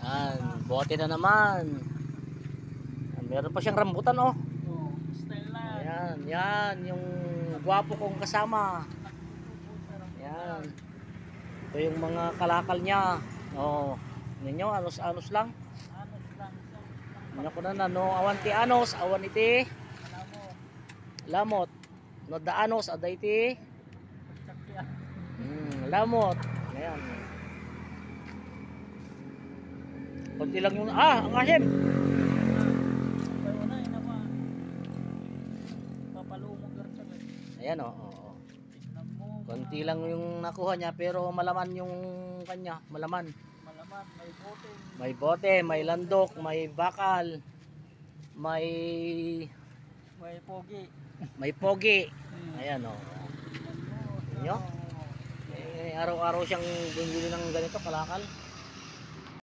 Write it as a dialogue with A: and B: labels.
A: Yan, bote na naman. Meron pa siyang rambutan oh.
B: Oh, style na.
A: Ayan, yan yung gwapo kong kasama. Yan. Ito yung mga kalakal niya. Oh, ninyo anos-anos lang.
B: Anos lang.
A: Ano ko na no, awan ti anos, awan iti
B: Alam mo,
A: lamot. No daanos aday ti
B: pagkakya.
A: lamot. Ayan. Kunti lang yung ang asim.
B: Bayo na, inama. Papalumog lang siya.
A: Ayan oh.
B: Tignan mo.
A: Kunti lang yung nakuha niya pero malaman yung kanya, malaman.
B: Malaman, may bote.
A: May bote, may landok, may bakal, may
B: Pogi.
A: Ayan oh.
B: Tignan mo.
A: Inyo? Araw-araw siyang bumili ng ganito kalakal.